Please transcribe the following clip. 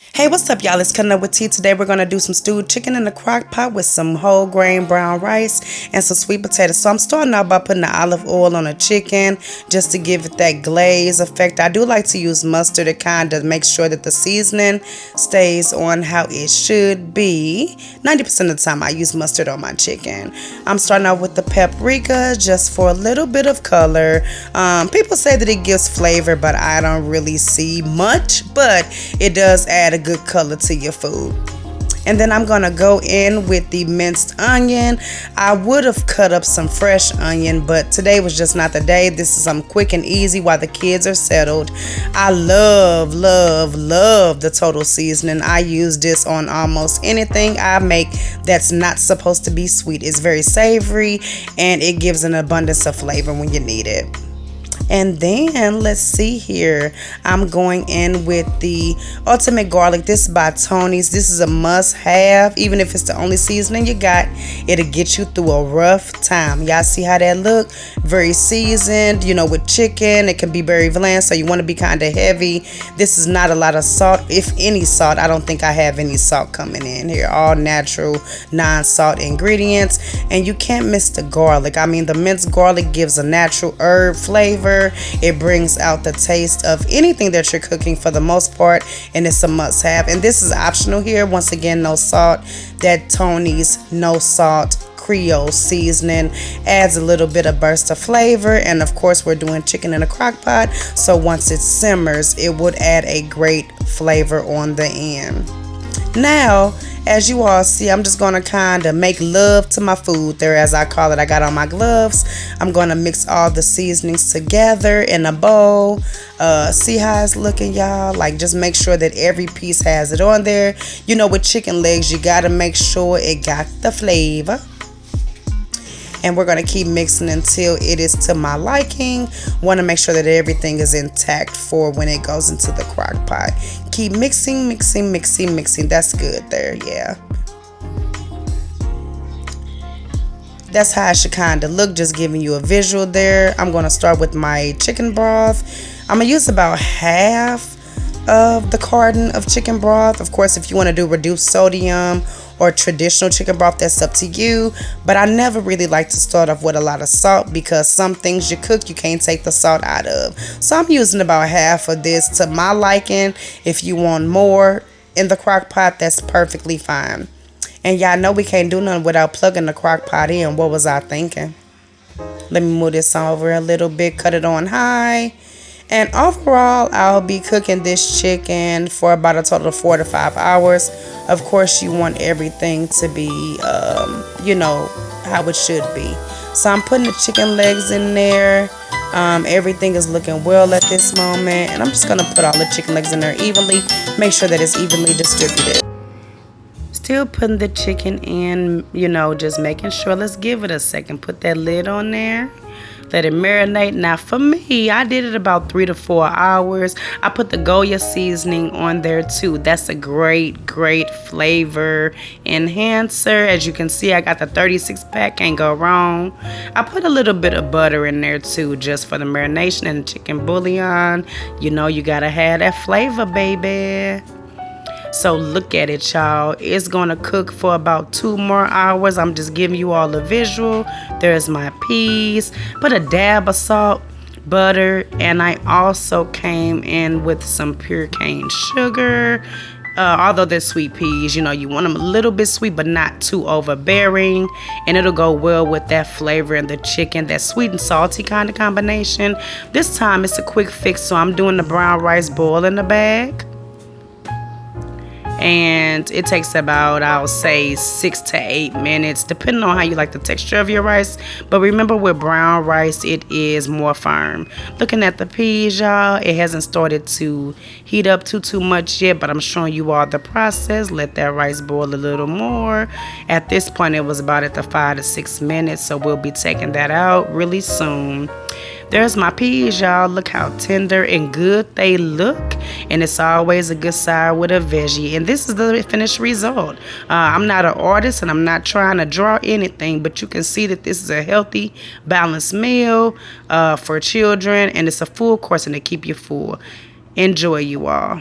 Hey, what's up, y'all? It's Cutting Up with T. Today we're gonna do some stewed chicken in the crock pot with some whole grain brown rice and some sweet potatoes. So I'm starting out by putting the olive oil on the chicken just to give it that glaze effect. I do like to use mustard to kind of make sure that the seasoning stays on how it should be. 90% of the time I use mustard on my chicken. I'm starting out with the paprika just for a little bit of color. People say that it gives flavor, but I don't really see much, but it does add a good color to your food. And then I'm gonna go in with the minced onion. I would have cut up some fresh onion, but today was just not the day. This is some quick and easy while the kids are settled. I love the total seasoning. I use this on almost anything I make that's not supposed to be sweet. It's very savory and it gives an abundance of flavor when you need it. And then let's see here, I'm going in with the ultimate garlic. This is by Tony's. This is a must have. Even if it's the only seasoning you got, it'll get you through a rough time. Y'all see how that look? Very seasoned, you know, with chicken. It can be very bland, so you want to be kind of heavy. This is not a lot of salt, if any salt. I don't think I have any salt coming in here. All natural, non-salt ingredients. And you can't miss the garlic. I mean, the minced garlic gives a natural herb flavor. It brings out the taste of anything that you're cooking for the most part, and it's a must have. And this is optional here. Once again, no salt. That Tony's no salt Creole seasoning adds a little bit of burst of flavor. And of course, we're doing chicken in a crock pot, so once it simmers, it would add a great flavor on the end. Now, as you all see, I'm just going to kind of make love to my food there, as I call it. I got on my gloves. I'm going to mix all the seasonings together in a bowl. See how it's looking, y'all? Like, just make sure that every piece has it on there. You know, with chicken legs, you got to make sure it got the flavor. And we're going to keep mixing until it is to my liking. Want to make sure that everything is intact for when it goes into the crock pot. Keep mixing. That's good there, yeah. That's how it should kind of look, just giving you a visual there. I'm going to start with my chicken broth. I'm going to use about half of the carton of chicken broth. Of course, if you want to do reduced sodium or traditional chicken broth, that's up to you. But I never really like to start off with a lot of salt, because some things you cook, you can't take the salt out of. So I'm using about half of this to my liking. If you want more in the crock pot, that's perfectly fine. And y'all know we can't do nothing without plugging the crock pot in. What was I thinking? Let me move this over a little bit, cut it on high. And overall, I'll be cooking this chicken for about a total of 4 to 5 hours. Of course, you want everything to be, you know, how it should be. So I'm putting the chicken legs in there. Everything is looking well at this moment. And I'm just going to put all the chicken legs in there evenly. Make sure that it's evenly distributed. Still putting the chicken in, you know, just making sure. Let's give it a second. Put that lid on there. Let it marinate. Now for me, I did it about 3 to 4 hours. I put the Goya seasoning on there too. That's a great flavor enhancer. As you can see, I got the 36 pack, can't go wrong. I put a little bit of butter in there too, just for the marination and the chicken bouillon. You know, you gotta have that flavor, baby. So look at it, y'all. It's gonna cook for about 2 more hours. I'm just giving you all the visual. There's my peas. Put a dab of salt, butter, and I also came in with some pure cane sugar. Although they're sweet peas, you know, you want them a little bit sweet, but not too overbearing. And it'll go well with that flavor in the chicken, that sweet and salty kind of combination. This time it's a quick fix, so I'm doing the brown rice boil in the bag. And it takes about, I'll say, 6 to 8 minutes, depending on how you like the texture of your rice. But remember, with brown rice, it is more firm. Looking at the peas, y'all, it hasn't started to heat up too much yet, but I'm showing you all the process. Let that rice boil a little more. At this point, it was about at the 5 to 6 minutes, so we'll be taking that out really soon. There's my peas, y'all. Look how tender and good they look. And it's always a good side with a veggie. And this is the finished result. I'm not an artist and I'm not trying to draw anything, but you can see that this is a healthy, balanced meal for children. And it's a full course and to keep you full. Enjoy, you all.